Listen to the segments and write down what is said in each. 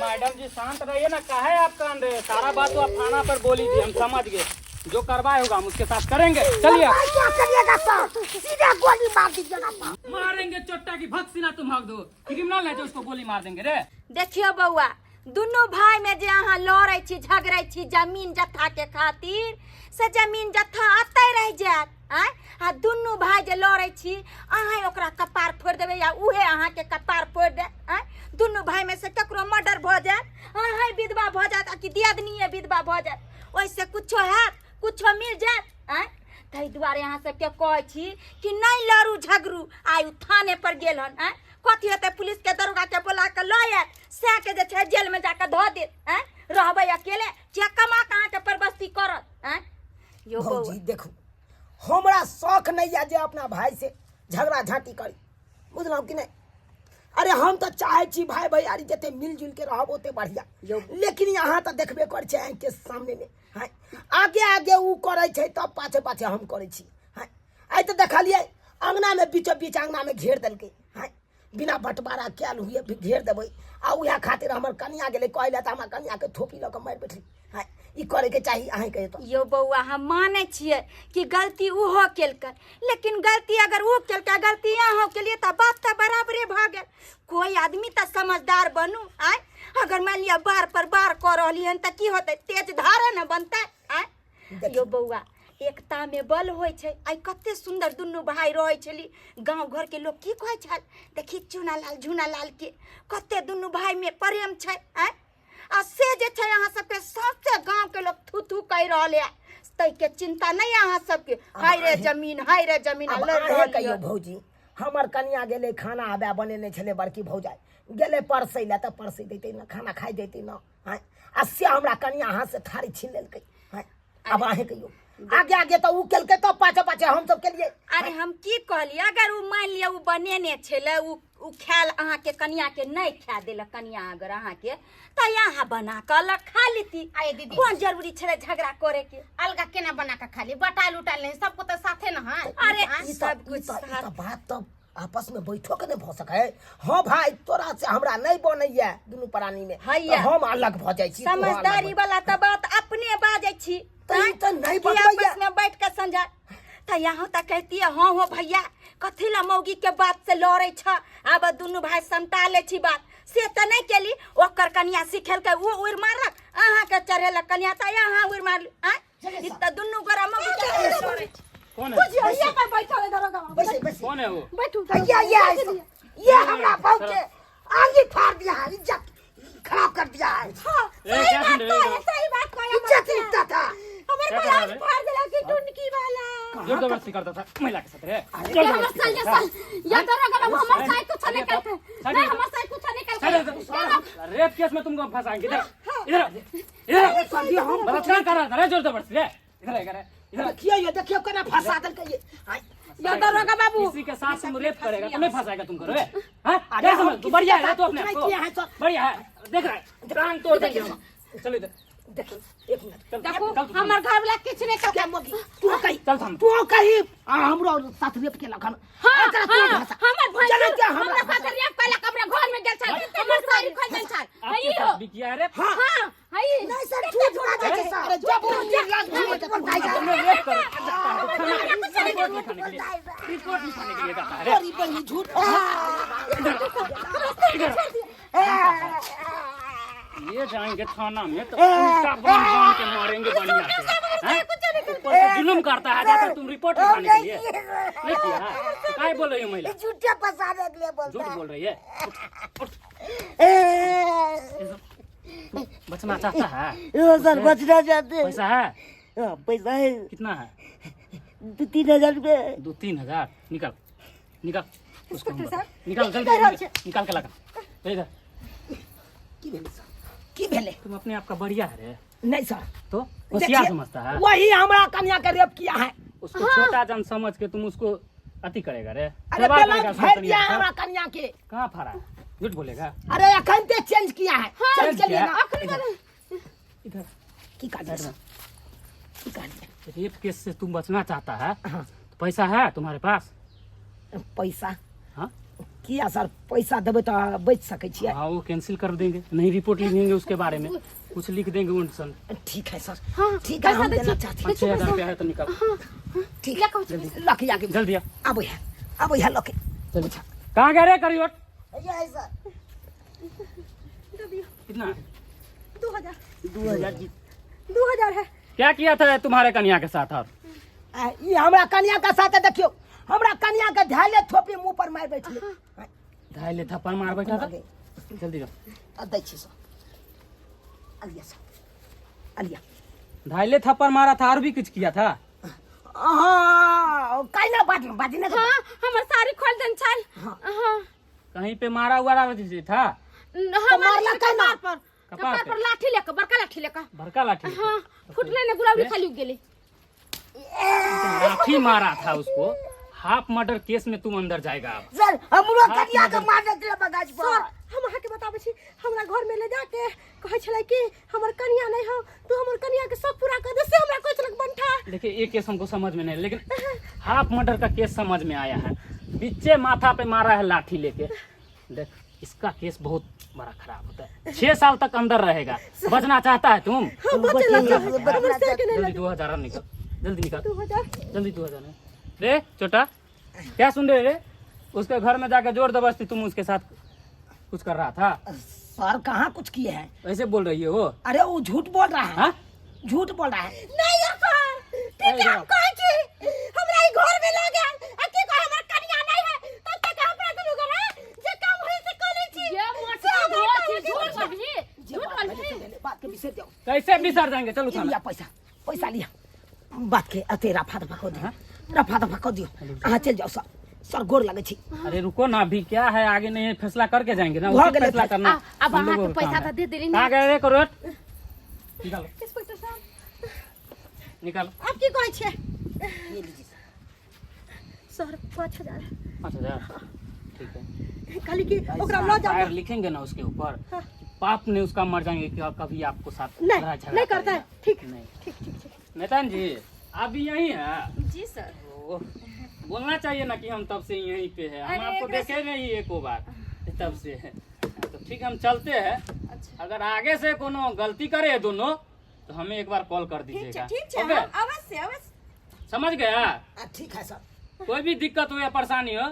Madam जी शांत रहिए ना, काहे आप कान रहे? सारा बात तो आप थाना पर बोल लीजिए, हम समझ गए। जो करवाए होगा हम उसके साथ करेंगे। चलिए क्या करिएगा सर? सीधे गोली मार दीजिएगा सर। मारेंगे चोट्टा की भक्त सिना तुम हक दो। क्रिमिनल है जो उसको गोली मार देंगे रे। देखियो बउआ, दुनू भाई में जे अहाँ लड़े छी झगड़े छी जमीन जत्था के खातिर, से जमीन जत्था अतै रह जात। आ दुनू भाई जे लड़े छी, अहाँ ओकरा कपार फोड़ देबे या उहे अहाँ के कपार फोड़ दे। दुनू भाई में से केकरो मर्डर भ जात, अहाँ विधवा भ जात कि दियादनीये विधवा भ जात, ओइसे कुछो हैत, कुछो मिल जात। तै दुआरे अहाँ सबके कहै छी कि नहीं लड़ू झगड़ू। आइ थाने पर गेल हन, कथी हेतै? पुलिस के दरोगा के बोला के लए आयत, से के जे छै जेल में जाके धऽ देत। रहबै अकेले जे कमा कहाँ के परबस्ती करत। यो भौजी देखो, हमरा शौक नहीं है जे अपना भाई से झगड़ा झांटी करी, बुझलहुँ कि नहीं? अरे हम तो चाहे छी भाई भैयारी जते मिलजुल के रहब ओते बढ़िया, लेकिन यहाँ तो देखबे कर छै आँख के सामने में। हाँ, आगे आगे उ करे छै तब पाछे पाछे हम करे छी। हाँ, आई तो देखलिए अंगना में बीचो बीच अंगना में घेर देलकै। हाँ, बिना बंटवारा कैल हुए भी घेर देबै आ उहे खातिर हमर कनिया गेलै कहले त हमर कनिया के थोपी ल के मारि बैठली। हाँ, ई करे के चाहिए अहाँ के तो। यो बउआ, हम माने छिए कि गलती उहो केलकै, लेकिन गलती अगर उ केलकै, गलती अहाँ केलिए त बात त बराबरे भ गेल। कोई आदमी त समझदार बनू। अगर मान लिया बार पर बार कर रहली हन त की होतै? तेज धारे न बनतै। यो बउआ, एकता में बल होय छै। आई कते सुंदर दुनू भाई रहे छली। गांव घर के लोग की कहै छल? देखी चूनालाल झूनालाल के कते दुनू भाई में प्रेम छै। आ से जे छै अहाँ सबके सबसे गांव के लोग थू थू कह रहले, तै के चिंता नहीं अहाँ सबके। हाय रे जमीन, हाय रे जमीन लड़ रहल कहियो भौजी, हमर कनिया गेले खाना आबे बनेने छले बड़की भौजाई, गेले परसै ले त परसै देतै न, खाना खाइ देतै न। हाँ, आ से हमरा कनिया हाथ से थारी छीन लेलकै। हाँ, अब अहे कहियो आगे आगे तो उ केलकै तो पाछे पाछे हम सब केलिए। अरे हम की कहली, अगर उ मान लिया उ बनेने छले, उ खायल अहाँ के कनिया के नहीं खा देलक कनिया अगर अहाँ के, त यहाँ बना के अलग खा लेती। आए दीदी, कौन जरूरी छले झगड़ा करे के? अलगा केना बना के खा ली? बटाल उटाल नहीं, सबको तो साथे न है। अरे ई सब कुछ तो बात तो आपस में बैठो के नहीं भ सकै। हाँ भाई, तोरा से हमरा नहीं बनैया दुनू प्राणी में, तो हम अलग भ जाय छी। समझदारी वाला त बात अपने बाजै छी, तो ई तो नहीं कि बनैया। आपस में बैठ के समझा। त यहाँ तक कहती है हाँ हो भैया, कथी ला मौगी के बात से लड़े छ? अब दुनू भाई समटा ले छी बात से त नहीं केली। ओकर कनिया सिखेल के वो उड़ मारलक, अहाँ के चढ़ेलक कनिया त यहाँ उड़ मारल। ई त दुनू गोरा मौगी के लड़े छी। कौन है? यहाँ पर बैठो रे दरोगा, बैसे बैसे कौन है वो? बैठू। ये हमरा बहू के आंगी फाड़ दिया है, इज्जत खराब कर दिया है। क्या सुन रहे हो? सही बात कह। इज्जत इज्जत था। हमारे क्या को कर आज रहे? फाड़ देला कि टुनकी वाला। जोर जबरदस्ती करता था महिला के साथ रे। रेप केस में तुमको फंसाएंगे। इधर इधर इधर बलात्कार कर रहा था रे, जोर जबरदस्ती रे। इधर इधर इधर देखिए ये देखिए केना फंसा देलकै ये। या दरोगा बाबू, किसी के साथ तुम रेप करेगा तो नहीं फंसाएगा तुमको रे। हां, क्या समझ तू? बढ़िया है तो अपने आप को बढ़िया है, देख रहा है टांग तोड़ देंगे हम। चलो इधर देखो एक मिनट देखो हमर घर वाला किछ नहीं कर। क्या मोगी तू कही चल हम तू कही हमरो साथ रेप के लखन। हां हमर भाई चलो क्या हम हमरा साथ रेप कैला, हमरा घर में गेल छल, हमर सारी खोल देल छल। आपके साथ भी किया है रे। हां हां हई नहीं सर झूठ बोला जाए सर। अरे जब लाज भाई तुमने रेप कर रिपोर्ट लिखाने के लिए जाता है रे। गरीब बनी झूठ। ये जाएंगे थाना में तो उल्टा बांध के मारेंगे बढ़िया से। हैं? ऊपर से जुल्म करता है, जाकर तुम रिपोर्ट लिखाने के लिए नहीं किया है? तो काय बोल रही है महिला? झूठे फंसाने के लिए झूठ बोलता बोल रही है। उठ, है। बचना चाहता है? सर बचना चाहते हैं। पैसा है? पैसा है कितना है? 2-3 हज़ार रुपये। 2-3 हजार। निकाल निकाल उसको निकाल जल्दी निकाल के लगा इधर। की भेले? तुम अपने आप का बढ़िया है रे। नहीं सर तो होशियार समझता है? वही हमारा कन्या का रेप किया है। उसको छोटा जन समझ के तुम उसको अति करेगा रे। अरे दबाव तलाक करेगा फेंक उसको दिया है कन्या हमारा को। कन्या के। कहाँ फाड़ा? झूठ बोलेगा। अरे अखन ते चेंज किया है। चेंज के लिए किया? ना इधर की काज है? की काज है? रेप केस से तुम बचना चाहता है हाँ। तो पैसा है तुम्हारे पास? पैसा हाँ किया सर पैसा देवे तो बच सके छिए। हाँ वो कैंसिल कर देंगे, नहीं रिपोर्ट लिखेंगे उसके बारे में, कुछ लिख देंगे उनसे। ठीक है सर, हाँ, ठीक है, हम पैसा देना दीजिए। चाहते हैं। 5,000 रुपया है तो निकाल। ठीक क्या है, कहू छी? लके आके जल्दी आ। अब है लके। चल कहाँ गए रे करियोट? ये है सर, कितना? 2000 2000 जी। 2000 है। क्या किया था तुम्हारे कन्या के साथ? और ये हमरा कन्या का साथ है, देखियो हमरा कन्या के ढाले थोपी मुंह पर मार बैठले। धाइले थप्पड़ मार बैठा था। जल्दी जाओ। दै छी सर, अलिया सर, अलिया। धाइले थप्पड़ मारा था और भी कुछ किया था? हाँ काई ना बाजी ना। हाँ हमर साड़ी खोल देन छल। हाँ कहीं पे मारा हुआ था? मारला का ना? कपार पर लाठी लेकर, बड़का लाठी लेकर। भड़का लाठी? हाँ फुटले ने गुलाबी खाली उग गेली। लाठी मारा था उसको। हाफ मर्डर केस में तुम अंदर जाएगा अब। सर हमरो कन्या के मार दे बगाज पर। सर हम अहाँ के बताबै छी, हमरा घर में ले जाके कहै छलै कि हमर कन्या नहीं हो, तू हमर कन्या के सब पूरा कर दे, से हमरा कहै छलक बंठा। देखिए ये केस हमको समझ में नहीं, लेकिन हाफ मर्डर का केस समझ में आया है। बिच्चे माथा पे मारा है लाठी लेके। देख इसका केस बहुत बड़ा खराब होता है, 6 साल तक अंदर रहेगा। बचना चाहता है तुम? जल्दी 2000 निकल, जल्दी निकल, 2000 जल्दी 2000। रे छोटा क्या सुन रहे रे? उसके घर में जाके जोर दबस्ती तुम उसके साथ कुछ कर रहा था? सर कहाँ कुछ किए हैं? ऐसे बोल रही है वो? अरे वो झूठ बोल रहा है। हाँ? झूठ बोल रहा है। नहीं सर, ठीक है कहै छी हमरा ई घर में ले गेल, आ की कह हमर कन्या नहीं है, तब तक हमरा दुनु घर जे काम होई से करै छी। ये मोटी झूठ छी, झूठ बोलबी, झूठ बोलबी। बात के बिसर जाओ। कैसे बिसर जाएंगे? चलो लिया थाना। पैसा लिया। बात के अते रफा दफा कर दियो, रफा दफा कर दियो। हाँ चल जाओ सर गोर लगे छी। अरे रुको ना, अभी क्या है, आगे नहीं फैसला करके जाएंगे ना, हो उसी गेलै फैसला करना। अब हम अहाँ लोगों के का पैसा काम तो है। दे देली कहाँ गए रे करोट? निकालो इंस्पेक्टर साहब निकालो। आप की कहै छै? ये लीजिए सर 5000 5000 ठीक है। खाली की ओकरा ल जाओ। फायर लिखेंगे ना उसके ऊपर, हाँ। पाप ने उसका मर जाएंगे कि कभी आपको साथ नहीं, लड़ाई झगड़ा नहीं करता है। करेगा। ठीक नहीं। ठीक ठीक ठीक। नेतान जी आप भी यही है? जी सर। ओह, बोलना चाहिए ना कि हम तब से यहीं पे है। हम अरे आपको एकरा देखे नहीं एको बार, तब से है। तो ठीक हम चलते हैं। अच्छा अगर आगे से कोनो गलती करे दोनों तो हमें एक बार कॉल कर दीजिएगा। ठीक है ओके? अवश्य अवश्य। समझ गया? ठीक है सर। कोई भी दिक्कत हो या परेशानी हो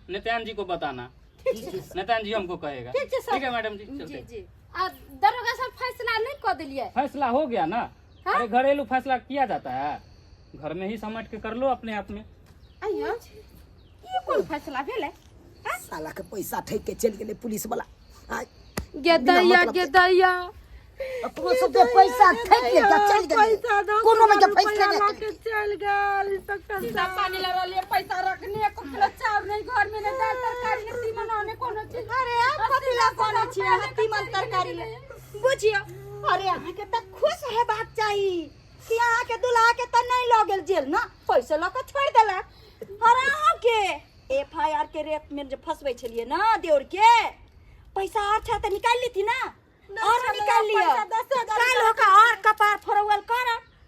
नित्यान जी को बताना। नित्यान जी हमको कहेगा। ठीक है सर। ठीक है मैडम जी, चलते। जी आ दरोगा साहब फैसला नहीं कर दिलिए? फैसला हो गया ना? हाँ? अरे घरेलू फैसला किया जाता है, घर में ही समेट के कर लो अपने आप में। आइयो ये कौन फैसला भेले? साला के पैसा ठेक के चल गेले पुलिस वाला। गेदैया गेदैया अपनो सब के पैसा ठेक के चल गेले। कोनो में के फैसला नहीं। चल गेल इंस्पेक्टर साहब। पानी लगा लिए, पैसा रखने को किलो चावल नहीं, घर में नहीं, दाल तरकारी नहीं, तीमन होने कोनो चीज। अरे आप कथिला कोने छिए तीमन तरकारी ले बुझियो। अरे अहाँ के त खुश है बात चाहिए कि अहाँ के दुल्हा के त नहीं ल गेल जेल ना, पैसा ल के छोड़ देला। अरे अहाँ के एफआईआर के रेप में जो फसबै छलिए ना देउर के, पैसा अच्छा त निकाल ली थी ना, और निकाल लियो। काल होका और कपार फोरवल कर,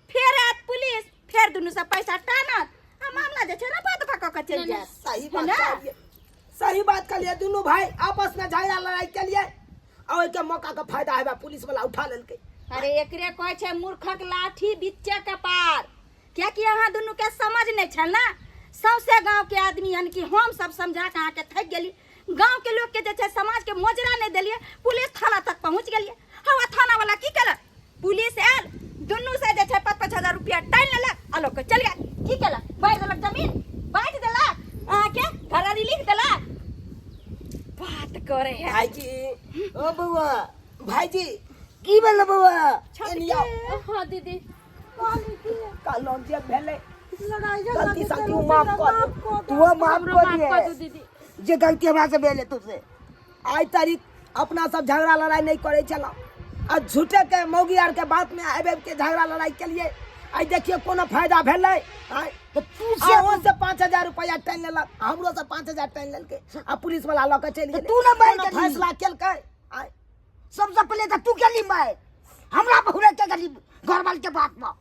फिर आत पुलिस, फिर दुनु से पैसा टानत, आ मामला जे छै रफा दफा क के चल जात। सही बात करिए, सही बात करिए। दोनों भाई आपस में झगड़ा लड़ाई के लिए और के मौका का फायदा है पुलिस वाला उठा लेलके। अरे एकरे कहै छै मूर्खक लाठी बिच्चे कपार। क्या कि अहाँ दुनु के समझ नहीं छल ना, सौसे गांव के आदमी यानी कि हम सब समझा के अहाँ के थक गेली। गांव के लोग के जे छै समाज के मोजरा नहीं देलिए, पुलिस थाना तक पहुंच गेलिए। हवा थाना वाला की केलक? पुलिस आयल, दुनु से जे छै 5-5 हजार रुपया टाइन लेलक, आ लोग के चल गेल। की केलक? बांट देलक जमीन, बांट देलक, अहाँ के घरारी लिख देलक। बात करे है भाईजी ओ बउआ, भाईजी की भेल बउआ? एनिया हां दीदी कालो जे भेले लड़ाई गलती से तू माफ कर दे, तू माफ कर दे जे गलती हमरा से भेले तुझसे। आज तारीख अपना सब झगड़ा लड़ाई नहीं करे चला, आज झूठे के मौगी आर के बात में आबे के झगड़ा लड़ाई के लिए आज देखिए कोनो फायदा भेलै। तो तू से 5,000 रुपया टाइन लेलक, हमरो से 5,000 टाइन लेलके, आ पुलिस वाला लऽ के चलि गेलै। तू न बाई फैसला केलकै। सबसे पहले तो तू गेली माय, हमरा बहुरे के गेली घरवाल के बात में।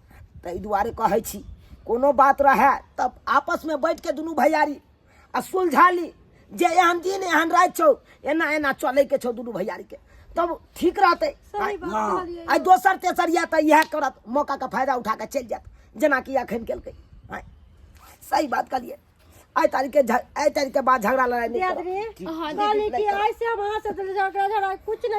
ताहि दुआरे कहै छी कोनो बात रहे तब आपस में बैठ के दुनू भैयारी आ सुलझा ली, जे एहन दिन एहन रात छौ एना एना चले के छौ दुनू भैयारी के तब ठीक रहते। हाँ आई दोसर तेसर या तो यह करत मौका का फायदा उठा के चल जात जना कि अखन केलकै। सही बात करिए आई तारीख के बाद झगड़ा लड़ाई नहीं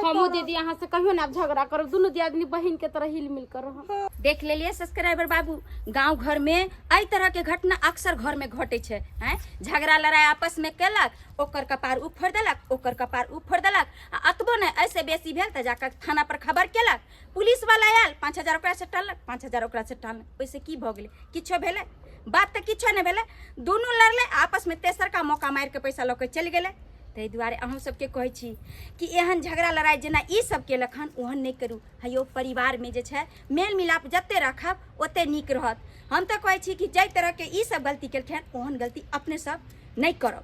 हमू दीदी यहाँ से कहियो ना झगड़ा करो, दोनों दियादनी बहन के तरह हिल मिल कर रहो। देख ले लिए सब्सक्राइबर बाबू, गांव घर में एहि तरह के घटना अक्सर घर में घटे छे। हैं झगड़ा लड़ाई आपस में केलक, ओकर कपार उफोड़ देलक, ओकर कपार उफोड़ देलक, अतबो ने ऐसे बेसी भेल त जाकर थाना पर खबर केलक, पुलिस वाला आयल 5000 ओकरा से टालक, 5000 ओकरा से टालक, ओइसे की भ गेलै? किछो भेलै? बात तो किछो नहीं भेलै, दोनों लड़ले आपस में, तेसर का मौका मार के पैसा लऽ के चल गेलै। ताहि दुआरे अहूँ सबके कहै छी कि एहन झगड़ा लड़ाई जेना ई सब केलक हन ओहन नहीं करू। हयो परिवार में जे छै मेल मिलाप जते रखब ओते नीक रहत। हम तो कहै छी कि जाहि तरह के ई सब गलती केलखिन ओहन गलती अपने सब नहीं करब।